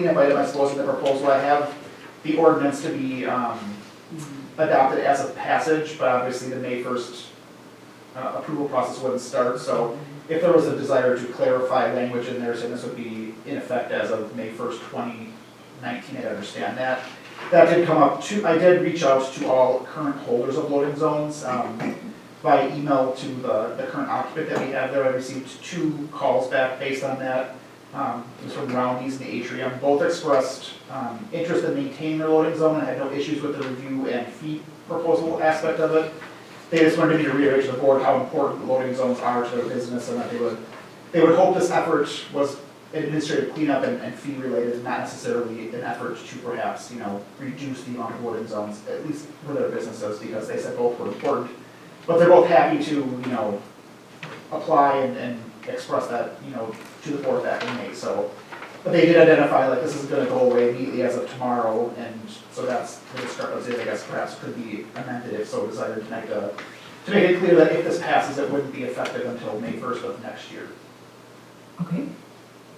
cleanup item, I suppose, in the proposal. I have the ordinance to be adopted as a passage, but obviously the May 1st approval process wouldn't start. So if there was a desire to clarify language in there, saying this would be in effect as of May 1st, 2019, I understand that. That did come up too. I did reach out to all current holders of loading zones by email to the current occupant that we have there. I received 2 calls back based on that. It was from Roundy's and the Atrium. Both expressed interest in maintaining their loading zone and had no issues with the review and fee proposal aspect of it. They just wanted me to reiterate to the board how important loading zones are to their business, and that they would hope this effort was administrative cleanup and fee related, and not necessarily an effort to perhaps, reduce the amount of loading zones, at least for their businesses, because they said both were important. But they're both happy to, apply and express that, to the board back in May. So, but they did identify like this is going to go away immediately as of tomorrow, and so that's the discrepancy. I guess perhaps could be amended if so desired tonight to make it clear that if this passes, it wouldn't be effective until May 1st of next year. Okay.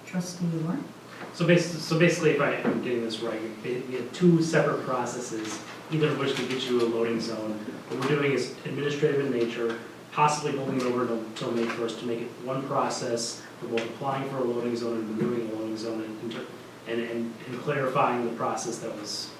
Trustee Warren? So basically, if I'm getting this right, we have 2 separate processes, either of which could get you a loading zone. What we're doing is administrative in nature, possibly holding it over until May 1st to make it one process for both applying for a loading zone and renewing a loading zone and clarifying the process that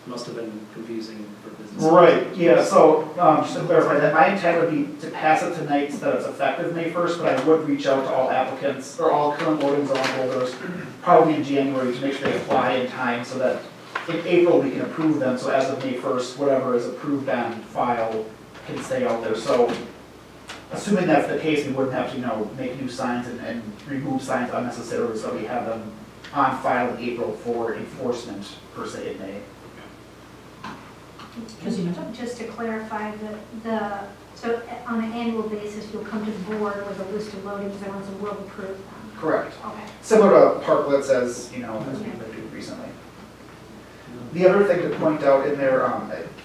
must have been confusing for business. Right, yeah, so just to clarify that, my intent would be to pass it tonight so that it's effective May 1st, but I would reach out to all applicants, or all current loading zone holders, probably in January to make sure they apply in time so that in April we can approve them, so as of May 1st, whatever is approved on file can stay out there. So assuming that's the case, we wouldn't have to, make new signs and remove signs unnecessarily, so we have them on file in April for enforcement per se in May. Just to clarify, so on an annual basis, you'll come to the board with a list of loading zones and we'll approve them? Correct. Okay. Similar to parklets as, as we've been doing recently. The other thing to point out in there,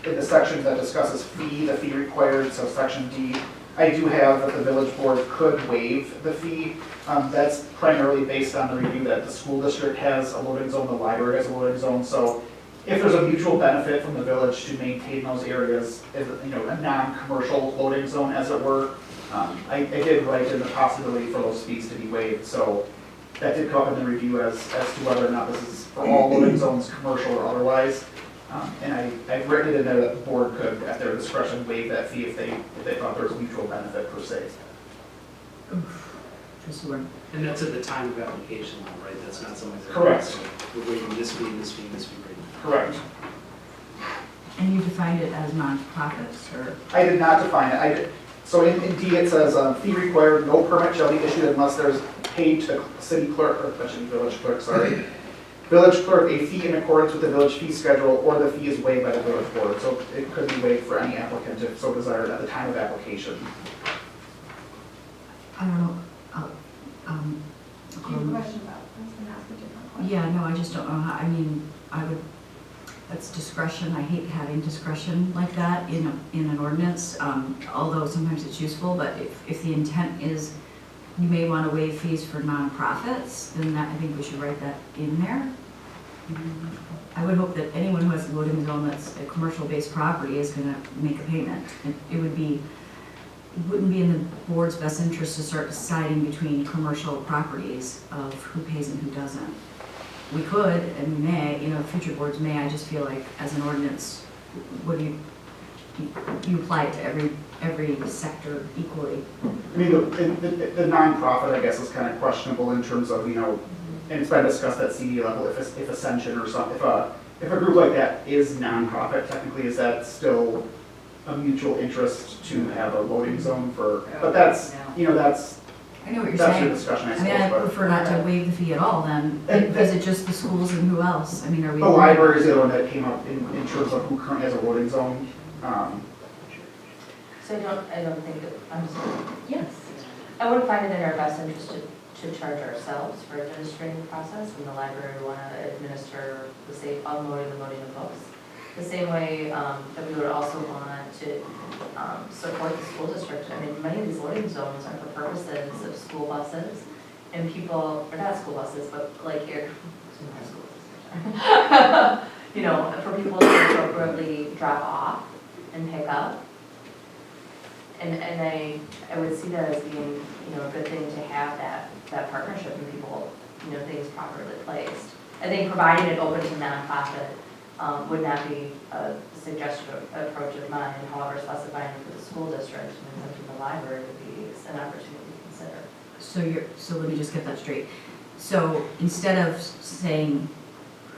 in the section that discusses the fee required, so section D, I do have that the village board could waive the fee. That's primarily based on the review that the school district has a loading zone, the library has a loading zone. So if there's a mutual benefit from the village to maintain those areas as a non-commercial loading zone, as it were, I did write in the possibility for those fees to be waived. So that did come up in the review as to whether or not this is for all loading zones, commercial or otherwise. And I've written it in there that the board could, at their discretion, waive that fee if they thought there was a mutual benefit per se. And that's at the time of application, right? That's not something that... Correct. We're waiting this fee, this fee, this fee, right? Correct. And you defined it as nonprofits, or? I did not define it. So in D it says, fee required, no permit shall be issued unless there's paid to the city clerk, or village clerk, sorry. Village clerk a fee in accordance with the village fee schedule, or the fee is waived by the village board. So it could be waived for any applicant if so desired at the time of application. I don't know. Do you have a question about, I was going to ask a different question. Yeah, no, I just don't know how, that's discretion. I hate having discretion like that in an ordinance, although sometimes it's useful, but if the intent is you may want to waive fees for nonprofits, then I think we should write that in there. I would hope that anyone who has a loading zone that's a commercial-based property is going to make a payment. It wouldn't be in the board's best interest to start deciding between commercial properties of who pays and who doesn't. We could, and we may, future boards may. I just feel like as an ordinance, what do you apply it to every sector equally? I mean, the nonprofit, I guess, is kind of questionable in terms of, and it's been discussed at CD level, if Ascension or something, if a group like that is nonprofit, technically, is that still a mutual interest to have a loading zone for, but that's, that's, I know what you're that's saying. your discussion, I suppose. I prefer not to waive the fee at all then. Is it just the schools and who else? Are we? The library is the other one that came up in terms of who currently has a loading zone. So I don't think that, I'm sorry. Yes. I wouldn't find it in our best interest to charge ourselves for administrative process when the library would want to administer the safe unloading and loading of books. The same way that we would also want to support the school district. I mean, many of these loading zones are for purposes of school buses and people, or not school buses, but like You know, for people to appropriately drop off and pick up. And I would see that as being, you know, a good thing to have that partnership and people, you know, things properly placed. I think providing it open to nonprofit would not be a suggested approach of mine. However, specifying it for the school district and exempting the library would be an opportunity to consider. So let me just get that straight. So instead of saying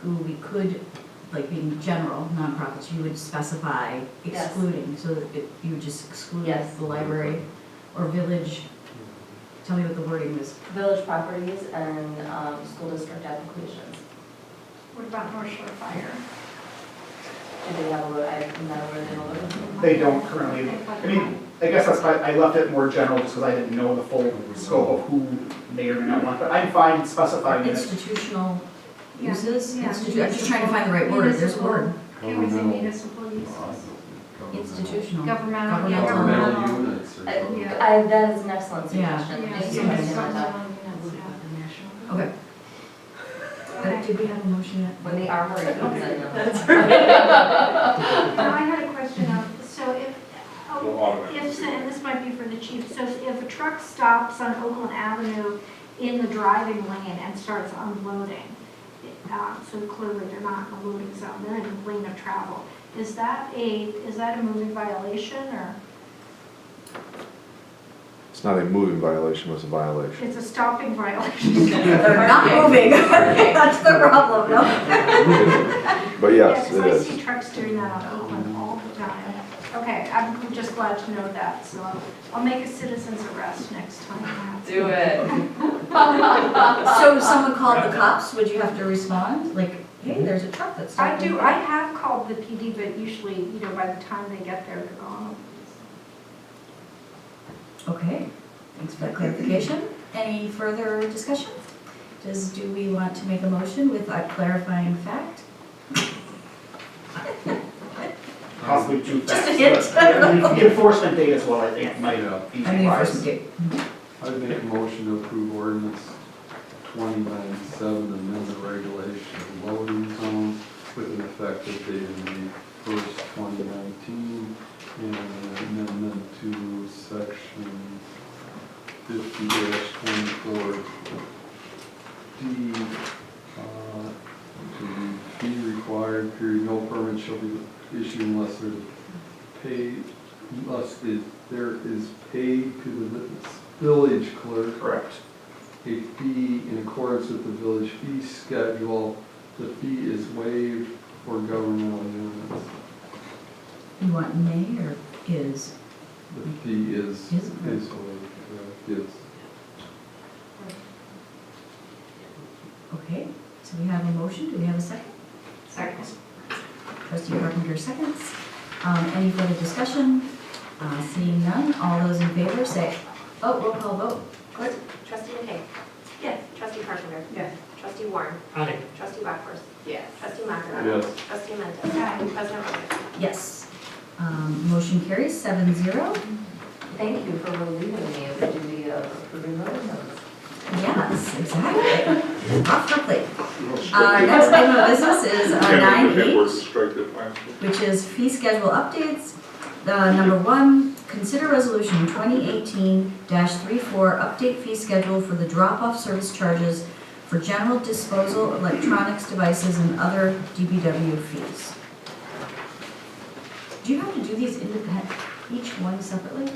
who we could, like being general nonprofits, you would specify Yes. excluding, so that you would just exclude Yes. the library or village. Tell me what the wording is. Village properties and school district applications. What about North Shore Fire? Do they have I'm not aware they have They don't currently, I mean, I guess that's why I left it more general, just because I didn't know the full scope of who may or may not want, but I'm fine specifying it. Institutional Yeah, uses? yeah. I'm just trying to find the right word, there's a word. Can we say municipal uses? Institutional. Governmental. Governmental units or something. Yeah. That is an excellent Yeah. suggestion. Yeah, Thank you so for it's bringing that up. governmental units, yeah. Okay. Okay. Did we have a motion yet? When the armory comes in. Now, I had a question of, so if, and this might be for the chief, so if a truck stops on Oakland Avenue in the driving lane and starts unloading, so clearly they're not in a loading zone, they're in a lane of travel, is that a moving violation, or It's not a moving violation, it's a violation. it's a stopping violation? They're not moving, that's the problem, no? But yes, it I is. see trucks doing that on Oakland all the time. Okay, I'm just glad to know that, so I'll make a citizen's arrest next time. Do it. So if someone called the cops, would you have to respond? Like, hey, there's a truck that's I stopping. do, I have called the PD, but usually, you know, by the time they get there, they're gone. Okay, thanks for that clarification. Any further discussion? Do we want to make a motion with a clarifying fact? Possibly two Just a facts, hint. but the enforcement date as well, I think, might be I mean, wise. first date. I'd make a motion to approve ordinance 2097, amend the regulation of loading zones with an effective date of May 1st, 2019, and an amendment to section 50-24D, to be required, period, no permit shall be issued unless there is paid to the village clerk Correct. a fee in accordance with the village fee schedule. The fee is waived for governmental units. You want may or is? The fee is Is. waived, is. Okay, so we have a motion, do we have a second? Second. Trustee Carpenter seconds. Any further discussion? Seeing none, all those in favor say, roll call vote. Clerk? Trustee McKay. Yes. Trustee Carpenter. Yes. Trustee Warren. Aye. Trustee Bachworth. Yes. Trustee Macker. Yes. Trustee Mendes. Aye. President Rodriguez. Yes. Motion carries 7-0. Thank you for relieving me of the duty of approving loading zones. Yes, exactly. Off quickly. Our next item of business is 9H, which is fee schedule updates. Number 1, consider resolution 2018-34, update fee schedule for the drop-off service charges for general disposal, electronics devices, and other DPW fees. Do you have to do these independent, each one separately?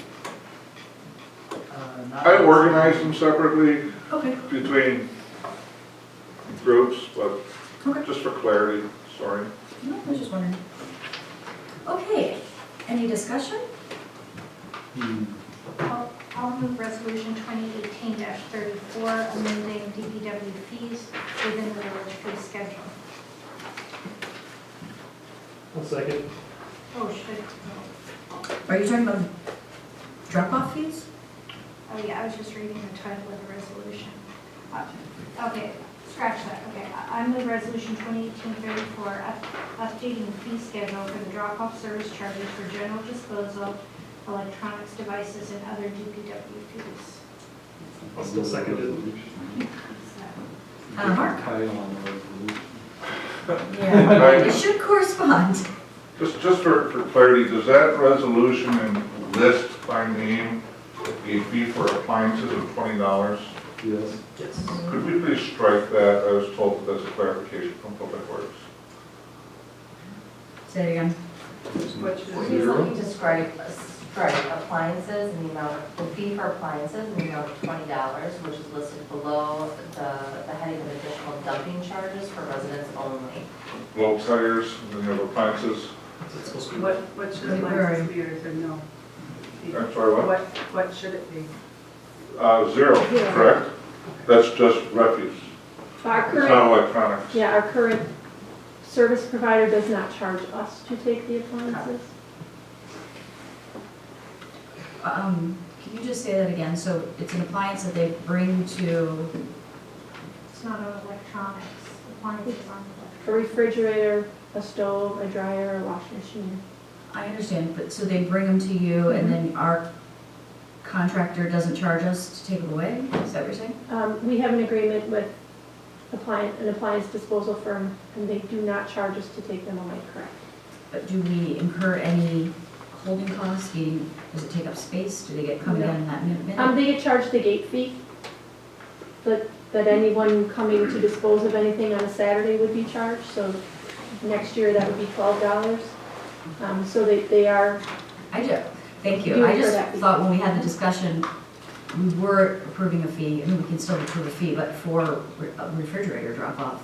I organize them separately Okay, between groups, but okay. just for clarity, sorry. No, I was just wondering. Okay, any discussion? I'll move resolution 2018-34, amending DPW fees within the village fee schedule. I'll second. Oh, should, Are you talking about drop-off fees? oh yeah, I was just reading the title of the resolution. Okay, scratch that, okay. I move resolution 2018-34, updating the fee schedule for the drop-off service charges for general disposal, electronics devices, and other DPW fees. I'll still second it. Resolution. Mark? Title on the resolution. Yeah, it should correspond. Just for clarity, does that resolution list by name a fee for appliances of $20? Yes. Yes. Could we please strike that? I was told that that's a clarification from Public Works. Say it again. He's looking to strike appliances in the amount, the fee for appliances in the amount of $20, which is listed below the heading of additional dumping charges for residents only. Blow tires, and then you have appliances. That's it's supposed to be. What should Wait, where are appliances be, or is there no? I'm sorry, what? What should it be? Zero, correct? That's just refuse. Our It's current, not electronics. yeah, our current service provider does not charge us to take the appliances. Can you just say that again? So it's an appliance that they bring to, It's not an electronics, appliances on A refrigerator, a stove, a dryer, a washing machine. I understand, but so they bring them to you and then our contractor doesn't charge us to take them away? Is that what you're saying? We have an agreement with an appliance disposal firm, and they do not charge us to take them away, correct? But do we incur any holding costs? Does it take up space? Do they get coming in that minute? They get charged the gate fee, that anyone coming to dispose of anything on a Saturday would be charged, so next year that would be $12. So they are, I do, thank You you. I incur just that fee. thought when we had the discussion, we were approving a fee, I mean, we can still approve a fee, but for a refrigerator drop off.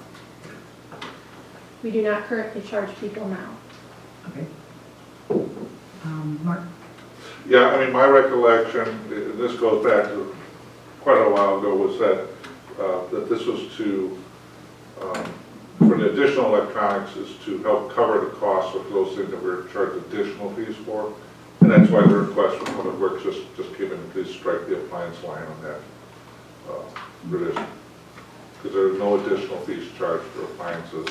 we do not currently charge people now. Okay. Mark? Yeah, I mean, my recollection, and this goes back to quite a while ago, was that this was to, for the additional electronics, is to help cover the costs of those things that we're charged additional fees for. And that's why the request from Public Works just came in, please strike the appliance line on that revision. Because there are no additional fees charged for appliances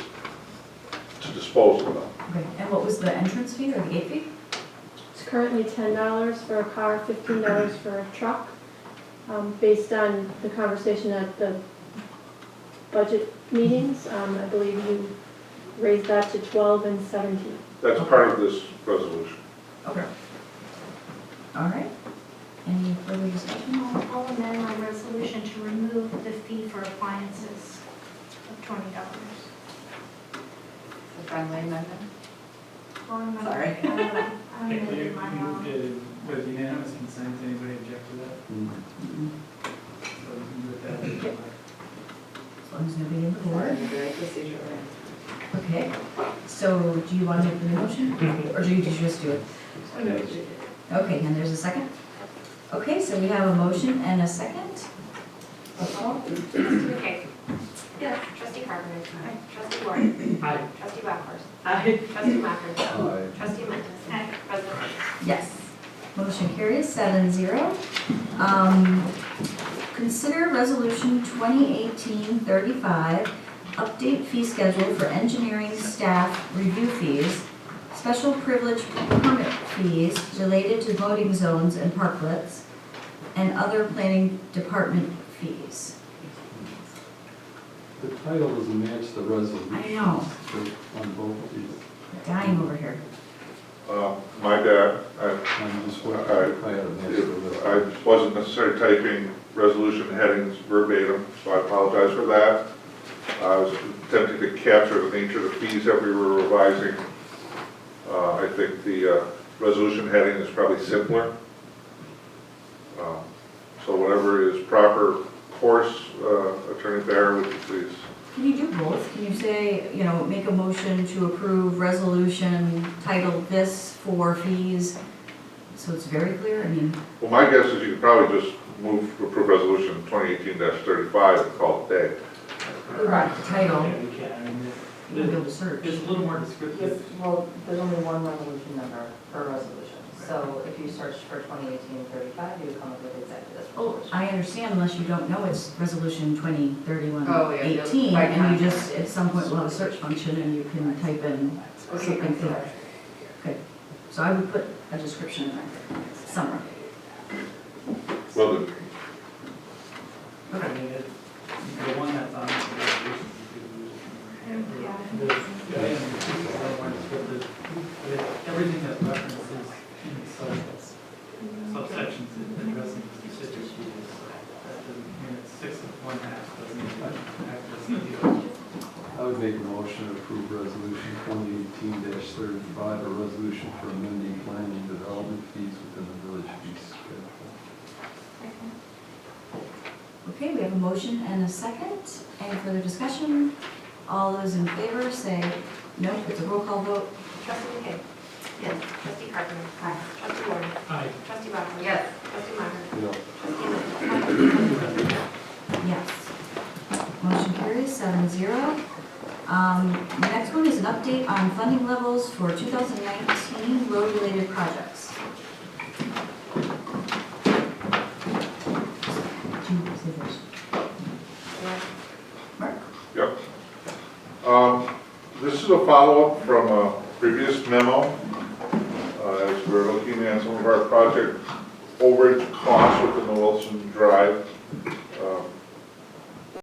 to dispose of them. Okay, and what was the entrance fee or the gate fee? It's currently $10 for a car, $15 for a truck. Based on the conversation at the budget meetings, I believe you raised that to 12 and 17. That's part of this resolution. Okay. All right. Any further discussion? I'll amend my resolution to remove the fee for appliances of $20. A friendly amendment? Sorry. I Okay, amended my own. With unanimous consent, anybody object to that? So we can do it that way. As long as nobody in the board. Very procedural. Okay, so do you want to make the motion? Or do you just do it? Okay, and there's a second? Okay, so we have a motion and a second. Roll call. Trustee McKay. Yes. Trustee Carpenter. Trustee Warren. Aye. Trustee Bachhorst. Aye. Trustee Macker. Aye. Trustee Mendes. President Harden. Yes. Motion carries 7-0. Consider resolution 2018-35, update fee schedule for engineering staff review fees, special privilege permit fees related to voting zones and parklets, and other planning department fees. The title doesn't match the resolution. I know. On both of these. Dying over here. My bad. I'm just, I had a mess with it. I wasn't necessarily typing resolution headings verbatim, so I apologize for that. I was attempting to capture the nature of the fees that we were revising. I think the resolution heading is probably simpler. So whatever is proper course, Attorney Bear, would you please? Can you do both? Can you say, make a motion to approve resolution titled this for fees? So it's very clear, I mean, Well, my guess is you could probably just move to approve resolution 2018-35 and call it day. Correct. the title, Yeah, we can, I mean, you'll be able to search. it's a little more descriptive. Well, there's only one resolution number per resolution. So if you search for 2018-35, you would come up with exactly this Oh, resolution. I understand unless you don't know it's resolution 2031-18, Oh, yeah, you'll- by and you time. just, at some point, will have a search function and you can type in something for that. Okay, so I would put a description in there, somewhere. Well, I mean, the one that's on the resolution, you could use it. Yeah. motion to approve resolution 2018-35, a resolution for amending planning and development fees within the village fee schedule. Okay, we have a motion and a second. Any further discussion? All those in favor say no, it's a roll call vote. Trustee McKay? Yes. Trustee Carpenter? Aye. Trustee Warren? Aye. Trustee Bachman? Yes. Trustee Maher? Yeah. Trustee Lee? Yes. Motion carries 7-0. The next one is an update on funding levels for 2019 road-related projects. Do you say first? Mark? Yep. This is a follow-up from a previous memo, as we're looking at some of our project overage costs within the Wilson